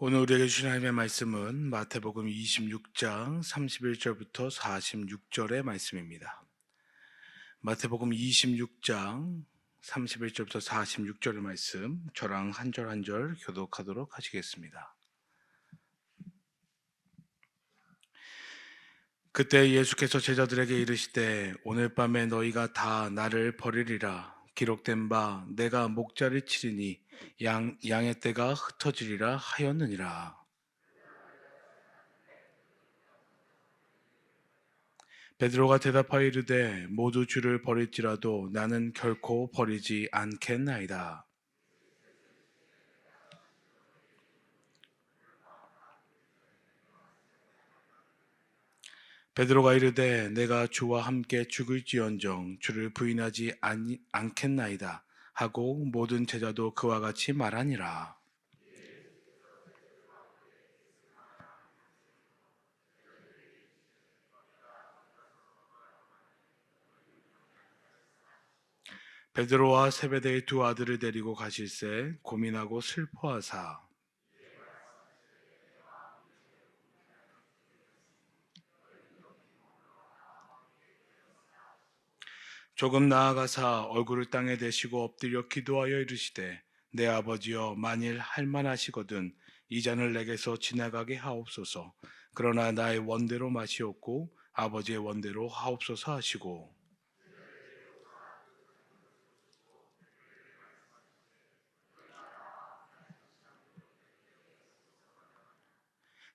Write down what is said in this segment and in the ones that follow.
오늘 우리에게 주신 하나님의 말씀은 마태복음 26장 31절부터 46절의 말씀입니다. 마태복음 26장 31절부터 46절의 말씀, 저랑 한 절 한 절 교독하도록 하시겠습니다. 그때 예수께서 제자들에게 이르시되 오늘 밤에 너희가 다 나를 버리리라. 기록된 바 내가 목자를 치리니 양의 떼가 흩어지리라 하였느니라. 베드로가 대답하여 이르되 모두 주를 버릴지라도 나는 결코 버리지 않겠나이다. 베드로가 이르되 내가 주와 함께 죽을지언정 주를 부인하지 않겠나이다 하고 모든 제자도 그와 같이 말하니라. 베드로와 세베대의 두 아들을 데리고 가실새 고민하고 슬퍼하사 조금 나아가사 얼굴을 땅에 대시고 엎드려 기도하여 이르시되 내 아버지여 만일 할만하시거든 이 잔을 내게서 지나가게 하옵소서. 그러나 나의 원대로 마시옵고 아버지의 원대로 하옵소서 하시고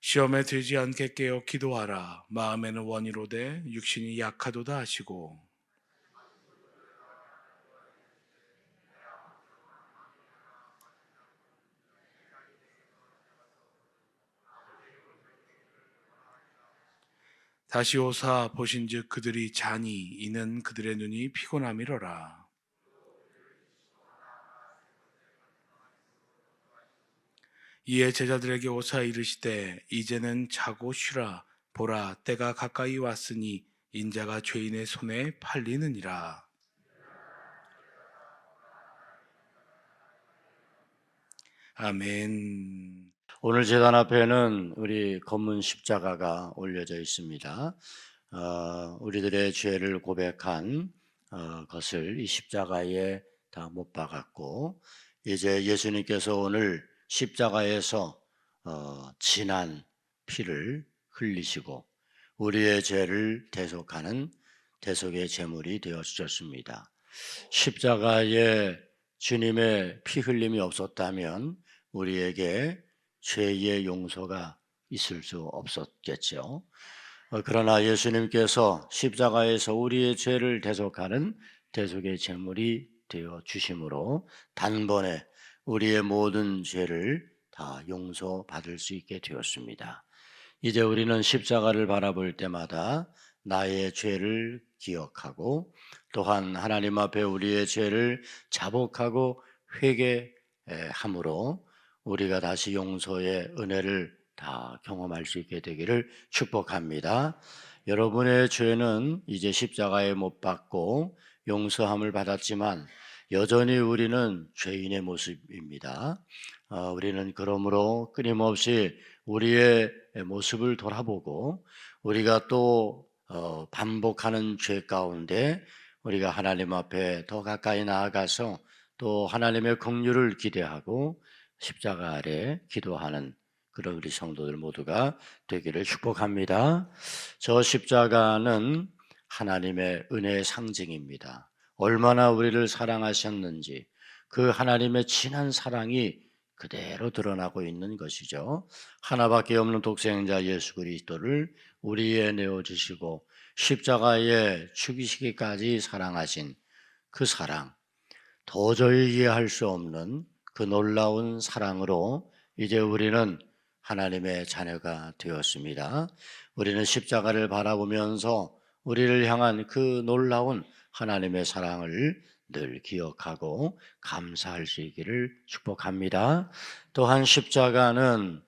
시험에 들지 않게 깨어 기도하라. 마음에는 원이로되 육신이 약하도다 하시고 다시 오사 보신즉 그들이 자니 이는 그들의 눈이 피곤함이로라. 이에 제자들에게 오사 이르시되 이제는 자고 쉬라. 보라 때가 가까이 왔으니 인자가 죄인의 손에 팔리느니라. 아멘. 오늘 제단 앞에는 우리 검은 십자가가 올려져 있습니다. 우리들의 죄를 고백한 것을 이 십자가에 다 못 박았고, 이제 예수님께서 오늘 십자가에서 진한 피를 흘리시고 우리의 죄를 대속하는 대속의 제물이 되어 주셨습니다. 십자가에 주님의 피 흘림이 없었다면 우리에게 죄의 용서가 있을 수 없었겠죠. 그러나 예수님께서 십자가에서 우리의 죄를 대속하는 대속의 제물이 되어 주심으로 단번에 우리의 모든 죄를 다 용서받을 수 있게 되었습니다. 이제 우리는 십자가를 바라볼 때마다 나의 죄를 기억하고 또한 하나님 앞에 우리의 죄를 자복하고 회개함으로 우리가 다시 용서의 은혜를 다 경험할 수 있게 되기를 축복합니다. 여러분의 죄는 이제 십자가에 못 박고 용서함을 받았지만 여전히 우리는 죄인의 모습입니다. 우리는 그러므로 끊임없이 우리의 모습을 돌아보고 우리가 또 반복하는 죄 가운데 우리가 하나님 앞에 더 가까이 나아가서 또 하나님의 긍휼을 기대하고 십자가 아래 기도하는 그런 우리 성도들 모두가 되기를 축복합니다. 저 십자가는 하나님의 은혜의 상징입니다. 얼마나 우리를 사랑하셨는지 그 하나님의 진한 사랑이 그대로 드러나고 있는 것이죠. 하나밖에 없는 독생자 예수 그리스도를 우리에 내어주시고 십자가에 죽이시기까지 사랑하신 그 사랑, 도저히 이해할 수 없는 그 놀라운 사랑으로 이제 우리는 하나님의 자녀가 되었습니다. 우리는 십자가를 바라보면서 우리를 향한 그 놀라운 하나님의 사랑을 늘 기억하고 감사할 수 있기를 축복합니다. 또한 십자가는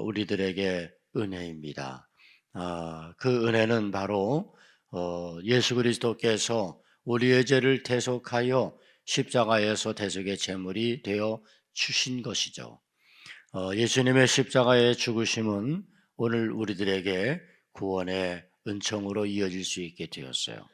우리들에게 은혜입니다. 그 은혜는 바로 예수 그리스도께서 우리의 죄를 대속하여 십자가에서 대속의 제물이 되어 주신 것이죠. 예수님의 십자가의 죽으심은 오늘 우리들에게 구원의 은총으로 이어질 수 있게 되었어요.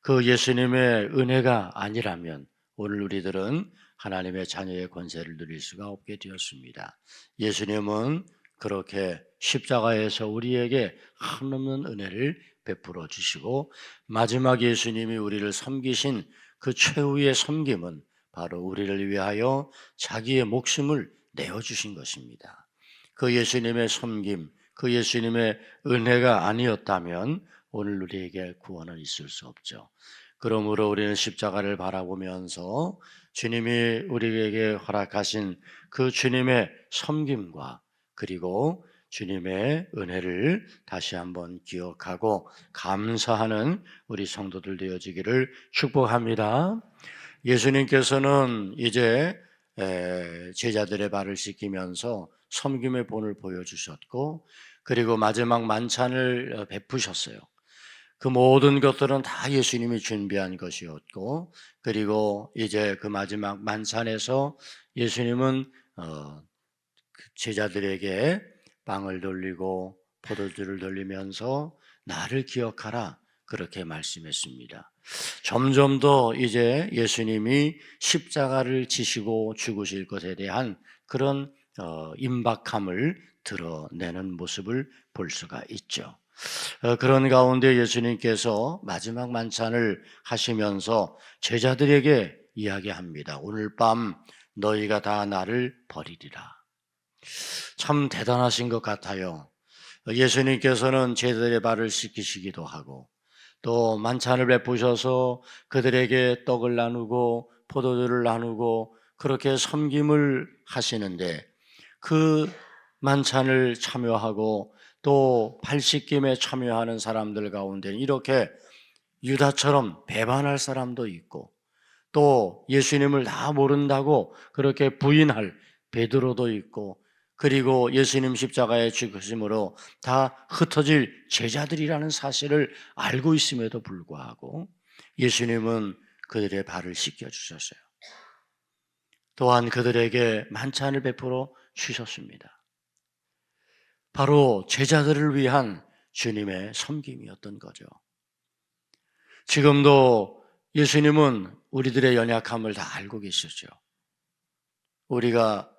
그 예수님의 은혜가 아니라면 오늘 우리들은 하나님의 자녀의 권세를 누릴 수가 없게 되었습니다. 예수님은 그렇게 십자가에서 우리에게 한없는 은혜를 베풀어 주시고 마지막 예수님이 우리를 섬기신 그 최후의 섬김은 바로 우리를 위하여 자기의 목숨을 내어주신 것입니다. 그 예수님의 섬김, 그 예수님의 은혜가 아니었다면 오늘 우리에게 구원은 있을 수 없죠. 그러므로 우리는 십자가를 바라보면서 주님이 우리에게 허락하신 그 주님의 섬김과 그리고 주님의 은혜를 다시 한번 기억하고 감사하는 우리 성도들 되어지기를 축복합니다. 예수님께서는 이제 제자들의 발을 씻기면서 섬김의 본을 보여주셨고 그리고 마지막 만찬을 베푸셨어요. 그 모든 것들은 다 예수님이 준비한 것이었고 그리고 이제 그 마지막 만찬에서 예수님은 제자들에게 빵을 돌리고 포도주를 돌리면서 나를 기억하라 그렇게 말씀했습니다. 점점 더 이제 예수님이 십자가를 지시고 죽으실 것에 대한 그런 임박함을 드러내는 모습을 볼 수가 있죠. 그런 가운데 예수님께서 마지막 만찬을 하시면서 제자들에게 이야기합니다. 오늘 밤 너희가 다 나를 버리리라. 참 대단하신 것 같아요. 예수님께서는 제자들의 발을 씻기시기도 하고 또 만찬을 베푸셔서 그들에게 떡을 나누고 포도주를 나누고 그렇게 섬김을 하시는데 그 만찬을 참여하고 또 발씻김에 참여하는 사람들 가운데 이렇게 유다처럼 배반할 사람도 있고 또 예수님을 다 모른다고 그렇게 부인할 베드로도 있고 그리고 예수님 십자가에 죽으심으로 다 흩어질 제자들이라는 사실을 알고 있음에도 불구하고 예수님은 그들의 발을 씻겨주셨어요. 또한 그들에게 만찬을 베풀어 주셨습니다. 바로 제자들을 위한 주님의 섬김이었던 거죠. 지금도 예수님은 우리들의 연약함을 다 알고 계시죠. 우리가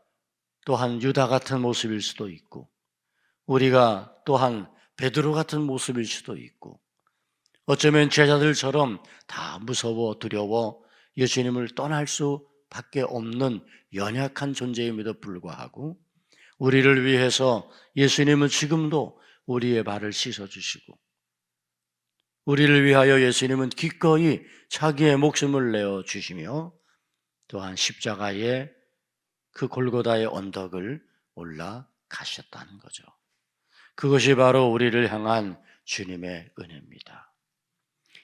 또한 유다 같은 모습일 수도 있고 우리가 또한 베드로 같은 모습일 수도 있고 어쩌면 제자들처럼 다 무서워 두려워 예수님을 떠날 수밖에 없는 연약한 존재임에도 불구하고 우리를 위해서 예수님은 지금도 우리의 발을 씻어주시고 우리를 위하여 예수님은 기꺼이 자기의 목숨을 내어주시며 또한 십자가에 그 골고다의 언덕을 올라가셨다는 거죠. 그것이 바로 우리를 향한 주님의 은혜입니다.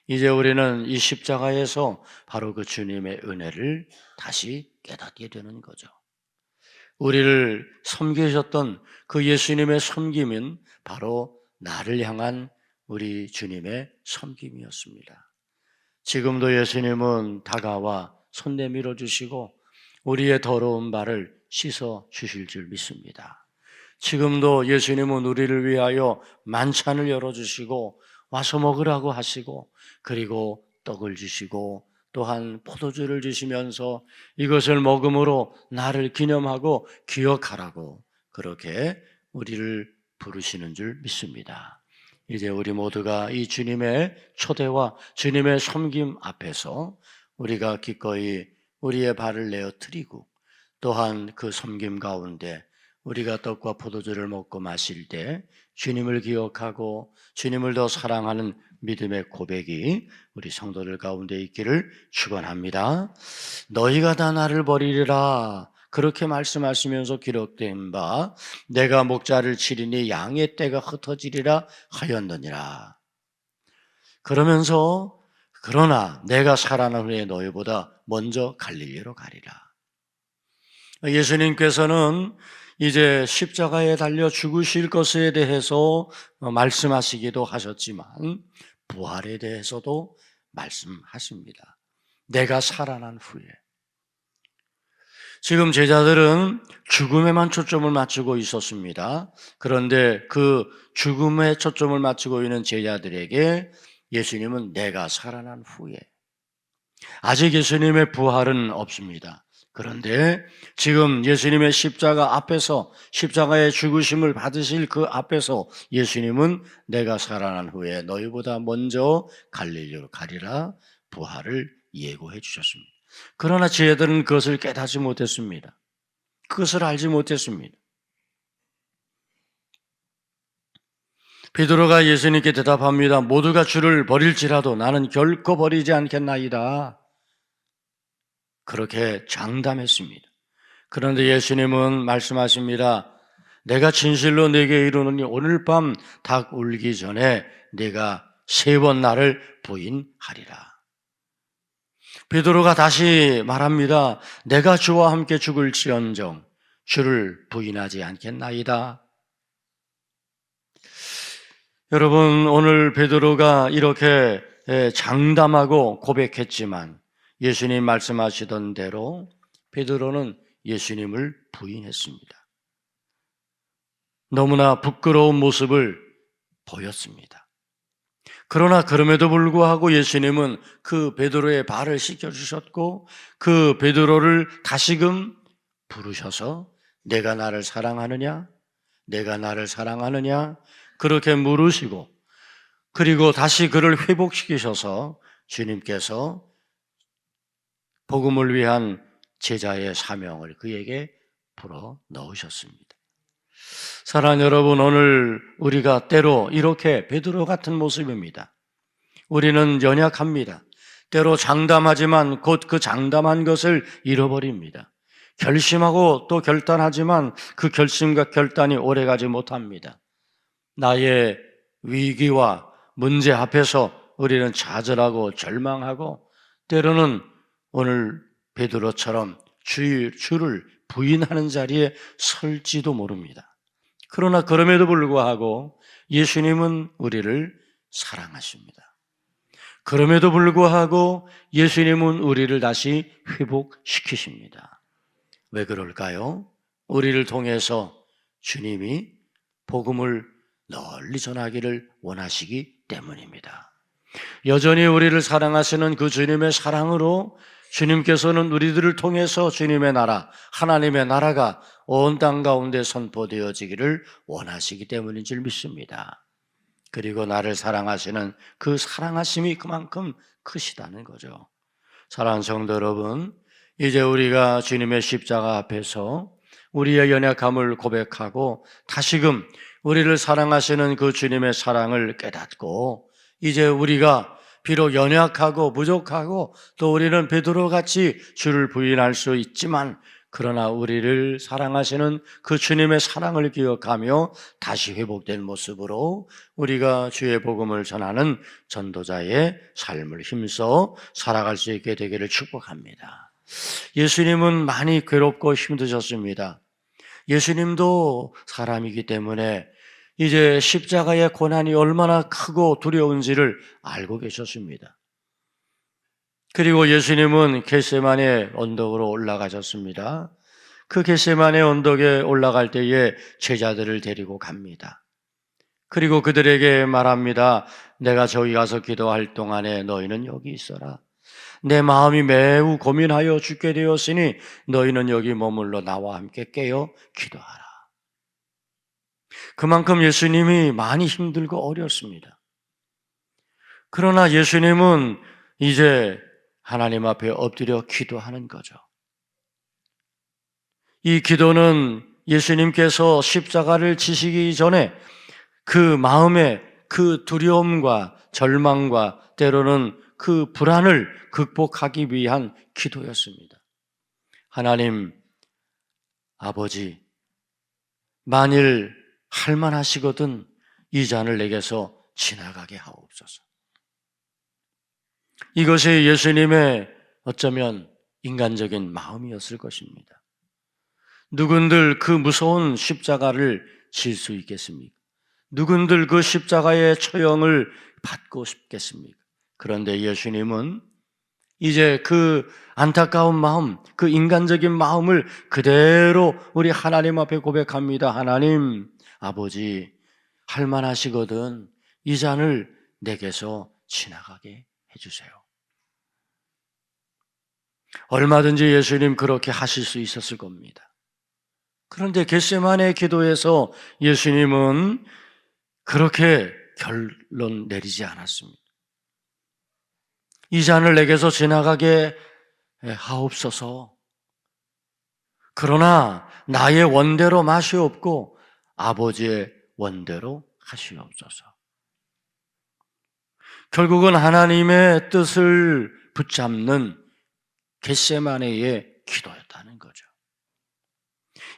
이제 우리는 이 십자가에서 바로 그 주님의 은혜를 다시 깨닫게 되는 거죠. 우리를 섬기셨던 그 예수님의 섬김은 바로 나를 향한 우리 주님의 섬김이었습니다. 지금도 예수님은 다가와 손 내밀어 주시고 우리의 더러운 발을 씻어 주실 줄 믿습니다. 지금도 예수님은 우리를 위하여 만찬을 열어주시고 와서 먹으라고 하시고 그리고 떡을 주시고 또한 포도주를 주시면서 이것을 먹음으로 나를 기념하고 기억하라고 그렇게 우리를 부르시는 줄 믿습니다. 이제 우리 모두가 이 주님의 초대와 주님의 섬김 앞에서 우리가 기꺼이 우리의 발을 내어 드리고 또한 그 섬김 가운데 우리가 떡과 포도주를 먹고 마실 때 주님을 기억하고 주님을 더 사랑하는 믿음의 고백이 우리 성도들 가운데 있기를 축원합니다. 너희가 다 나를 버리리라 그렇게 말씀하시면서 기록된 바 내가 목자를 치리니 양의 떼가 흩어지리라 하였느니라. 그러면서 그러나 내가 살아난 후에 너희보다 먼저 갈릴리로 가리라. 예수님께서는 이제 십자가에 달려 죽으실 것에 대해서 말씀하시기도 하셨지만 부활에 대해서도 말씀하십니다. 내가 살아난 후에 지금 제자들은 죽음에만 초점을 맞추고 있었습니다. 그런데 그 죽음에 초점을 맞추고 있는 제자들에게 예수님은 내가 살아난 후에, 아직 예수님의 부활은 없습니다. 그런데 지금 예수님의 십자가 앞에서, 십자가의 죽으심을 받으실 그 앞에서 예수님은 내가 살아난 후에 너희보다 먼저 갈릴리로 가리라 부활을 예고해 주셨습니다. 그러나 제자들은 그것을 깨닫지 못했습니다. 그것을 알지 못했습니다. 베드로가 예수님께 대답합니다. 모두가 주를 버릴지라도 나는 결코 버리지 않겠나이다. 그렇게 장담했습니다. 그런데 예수님은 말씀하십니다. 내가 진실로 네게 이르노니 오늘 밤 닭 울기 전에 네가 3번 나를 부인하리라. 베드로가 다시 말합니다. 내가 주와 함께 죽을지언정 주를 부인하지 않겠나이다. 여러분, 오늘 베드로가 이렇게 장담하고 고백했지만 예수님 말씀하시던 대로 베드로는 예수님을 부인했습니다. 너무나 부끄러운 모습을 보였습니다. 그러나 그럼에도 불구하고 예수님은 그 베드로의 발을 씻겨주셨고 그 베드로를 다시금 부르셔서 내가 나를 사랑하느냐? 내가 나를 사랑하느냐? 그렇게 물으시고 그리고 다시 그를 회복시키셔서 주님께서 복음을 위한 제자의 사명을 그에게 불어 넣으셨습니다. 사랑하는 여러분, 오늘 우리가 때로 이렇게 베드로 같은 모습입니다. 우리는 연약합니다. 때로 장담하지만 곧 그 장담한 것을 잃어버립니다. 결심하고 또 결단하지만 그 결심과 결단이 오래가지 못합니다. 나의 위기와 문제 앞에서 우리는 좌절하고 절망하고 때로는 오늘 베드로처럼 주를 부인하는 자리에 설지도 모릅니다. 그러나 그럼에도 불구하고 예수님은 우리를 사랑하십니다. 그럼에도 불구하고 예수님은 우리를 다시 회복시키십니다. 왜 그럴까요? 우리를 통해서 주님이 복음을 널리 전하기를 원하시기 때문입니다. 여전히 우리를 사랑하시는 그 주님의 사랑으로 주님께서는 우리들을 통해서 주님의 나라, 하나님의 나라가 온 땅 가운데 선포되어지기를 원하시기 때문인 줄 믿습니다. 그리고 나를 사랑하시는 그 사랑하심이 그만큼 크시다는 거죠. 사랑하는 성도 여러분, 이제 우리가 주님의 십자가 앞에서 우리의 연약함을 고백하고 다시금 우리를 사랑하시는 그 주님의 사랑을 깨닫고 이제 우리가 비록 연약하고 부족하고 또 우리는 베드로같이 주를 부인할 수 있지만 그러나 우리를 사랑하시는 그 주님의 사랑을 기억하며 다시 회복된 모습으로 우리가 주의 복음을 전하는 전도자의 삶을 힘써 살아갈 수 있게 되기를 축복합니다. 예수님은 많이 괴롭고 힘드셨습니다. 예수님도 사람이기 때문에 이제 십자가의 고난이 얼마나 크고 두려운지를 알고 계셨습니다. 그리고 예수님은 겟세마네 언덕으로 올라가셨습니다. 그 겟세마네 언덕에 올라갈 때에 제자들을 데리고 갑니다. 그리고 그들에게 말합니다. 내가 저기 가서 기도할 동안에 너희는 여기 있어라. 내 마음이 매우 고민하여 죽게 되었으니 너희는 여기 머물러 나와 함께 깨어 기도하라. 그만큼 예수님이 많이 힘들고 어렵습니다. 그러나 예수님은 이제 하나님 앞에 엎드려 기도하는 거죠. 이 기도는 예수님께서 십자가를 지시기 전에 그 마음의 그 두려움과 절망과 때로는 그 불안을 극복하기 위한 기도였습니다. 하나님 아버지, 만일 할만하시거든 이 잔을 내게서 지나가게 하옵소서. 이것이 예수님의 어쩌면 인간적인 마음이었을 것입니다. 누군들 그 무서운 십자가를 질 수 있겠습니까? 누군들 그 십자가의 처형을 받고 싶겠습니까? 그런데 예수님은 이제 그 안타까운 마음, 그 인간적인 마음을 그대로 우리 하나님 앞에 고백합니다. 하나님, 아버지, 할만하시거든 이 잔을 내게서 지나가게 해주세요. 얼마든지 예수님 그렇게 하실 수 있었을 겁니다. 그런데 겟세마네 기도에서 예수님은 그렇게 결론 내리지 않았습니다. 이 잔을 내게서 지나가게 하옵소서. 그러나 나의 원대로 마시옵고 아버지의 원대로 하시옵소서. 결국은 하나님의 뜻을 붙잡는 겟세마네의 기도였다는 거죠.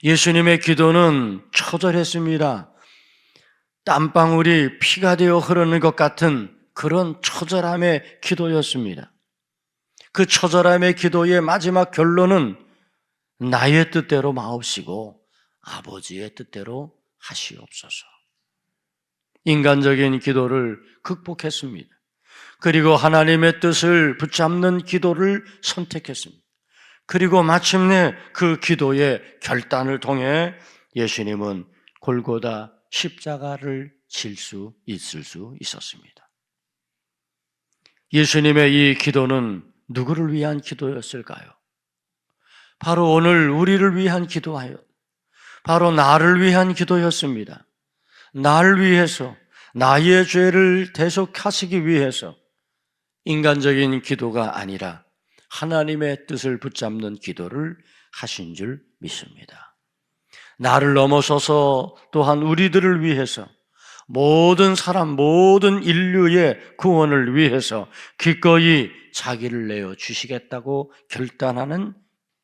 예수님의 기도는 처절했습니다. 땀방울이 피가 되어 흐르는 것 같은 그런 처절함의 기도였습니다. 그 처절함의 기도의 마지막 결론은 나의 뜻대로 마옵시고 아버지의 뜻대로 하시옵소서. 인간적인 기도를 극복했습니다. 그리고 하나님의 뜻을 붙잡는 기도를 선택했습니다. 그리고 마침내 그 기도의 결단을 통해 예수님은 골고다 십자가를 질 수 있었습니다. 예수님의 이 기도는 누구를 위한 기도였을까요? 바로 오늘 우리를 위한 기도하여 바로 나를 위한 기도였습니다. 나를 위해서 나의 죄를 대속하시기 위해서 인간적인 기도가 아니라 하나님의 뜻을 붙잡는 기도를 하신 줄 믿습니다. 나를 넘어서서 또한 우리들을 위해서 모든 사람, 모든 인류의 구원을 위해서 기꺼이 자기를 내어 주시겠다고 결단하는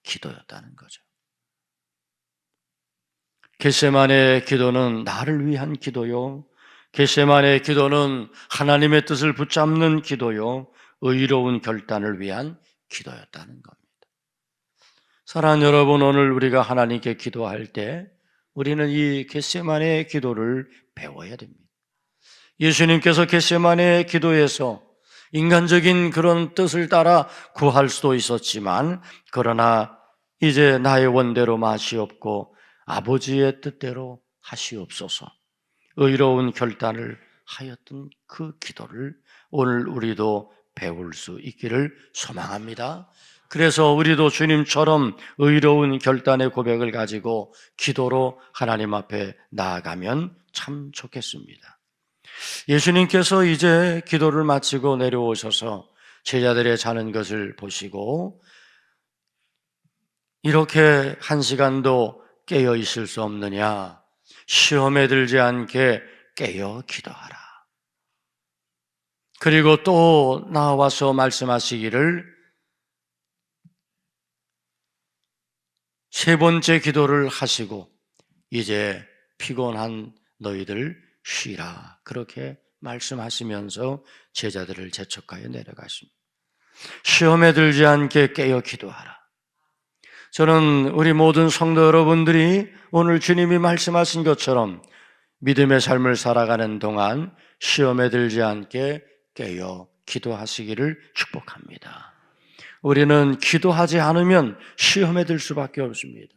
기도였다는 거죠. 겟세마네의 기도는 나를 위한 기도요. 겟세마네의 기도는 하나님의 뜻을 붙잡는 기도요. 의로운 결단을 위한 기도였다는 겁니다. 사랑하는 여러분, 오늘 우리가 하나님께 기도할 때 우리는 이 겟세마네의 기도를 배워야 됩니다. 예수님께서 겟세마네의 기도에서 인간적인 그런 뜻을 따라 구할 수도 있었지만 그러나 이제 나의 원대로 마시옵고 아버지의 뜻대로 하시옵소서 의로운 결단을 하였던 그 기도를 오늘 우리도 배울 수 있기를 소망합니다. 그래서 우리도 주님처럼 의로운 결단의 고백을 가지고 기도로 하나님 앞에 나아가면 참 좋겠습니다. 예수님께서 이제 기도를 마치고 내려오셔서 제자들의 자는 것을 보시고 이렇게 한 시간도 깨어 있을 수 없느냐? 시험에 들지 않게 깨어 기도하라. 그리고 또 나와서 말씀하시기를 세 번째 기도를 하시고 이제 피곤한 너희들 쉬라. 그렇게 말씀하시면서 제자들을 재촉하여 내려가십니다. 시험에 들지 않게 깨어 기도하라. 저는 우리 모든 성도 여러분들이 오늘 주님이 말씀하신 것처럼 믿음의 삶을 살아가는 동안 시험에 들지 않게 깨어 기도하시기를 축복합니다. 우리는 기도하지 않으면 시험에 들 수밖에 없습니다.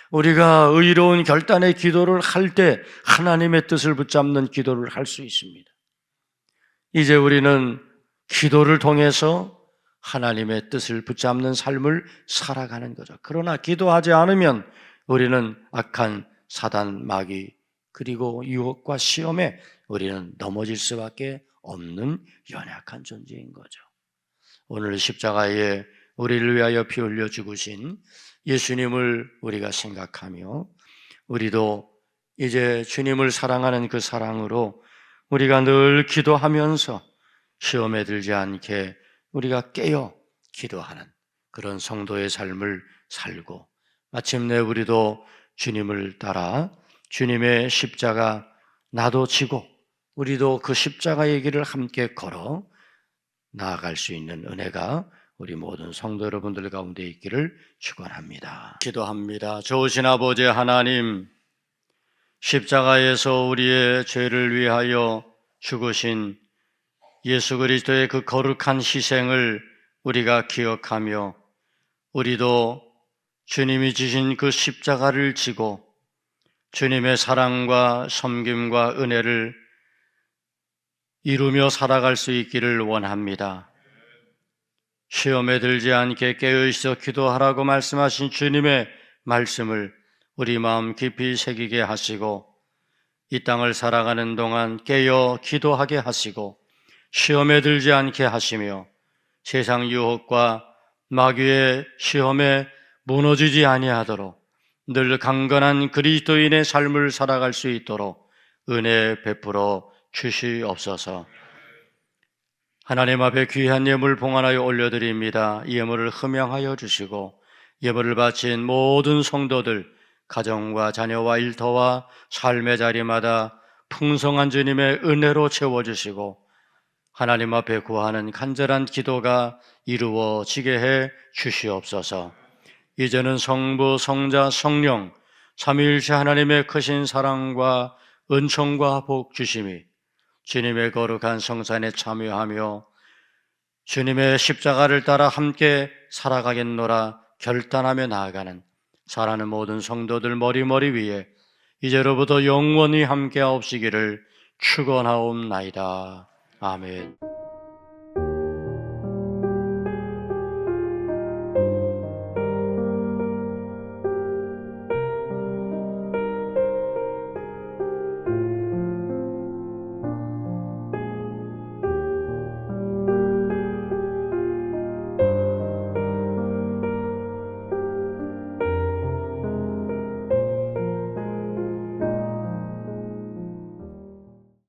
우리가 의로운 결단의 기도를 할 때 하나님의 뜻을 붙잡는 기도를 할 수 있습니다. 이제 우리는 기도를 통해서 하나님의 뜻을 붙잡는 삶을 살아가는 거죠. 그러나 기도하지 않으면 우리는 악한 사단 마귀 그리고 유혹과 시험에 우리는 넘어질 수밖에 없는 연약한 존재인 거죠. 오늘 십자가에 우리를 위하여 피 흘려 죽으신 예수님을 우리가 생각하며 우리도 이제 주님을 사랑하는 그 사랑으로 우리가 늘 기도하면서 시험에 들지 않게 우리가 깨어 기도하는 그런 성도의 삶을 살고 마침내 우리도 주님을 따라 주님의 십자가 나도 지고 우리도 그 십자가의 길을 함께 걸어 나아갈 수 있는 은혜가 우리 모든 성도 여러분들 가운데 있기를 축원합니다. 기도합니다. 좋으신 아버지 하나님, 십자가에서 우리의 죄를 위하여 죽으신 예수 그리스도의 그 거룩한 희생을 우리가 기억하며 우리도 주님이 지신 그 십자가를 지고 주님의 사랑과 섬김과 은혜를 이루며 살아갈 수 있기를 원합니다. 시험에 들지 않게 깨어있어 기도하라고 말씀하신 주님의 말씀을 우리 마음 깊이 새기게 하시고 이 땅을 살아가는 동안 깨어 기도하게 하시고 시험에 들지 않게 하시며 세상 유혹과 마귀의 시험에 무너지지 아니하도록 늘 강건한 그리스도인의 삶을 살아갈 수 있도록 은혜 베풀어 주시옵소서. 하나님 앞에 귀한 예물 봉헌하여 올려드립니다. 이 예물을 흠양하여 주시고 예물을 바친 모든 성도들 가정과 자녀와 일터와 삶의 자리마다 풍성한 주님의 은혜로 채워주시고 하나님 앞에 구하는 간절한 기도가 이루어지게 해 주시옵소서. 이제는 성부, 성자, 성령 삼위일체 하나님의 크신 사랑과 은총과 복 주심이 주님의 거룩한 성산에 참여하며 주님의 십자가를 따라 함께 살아가겠노라 결단하며 나아가는 사랑하는 모든 성도들 머리머리 위에 이제로부터 영원히 함께하옵시기를 축원하옵나이다. 아멘.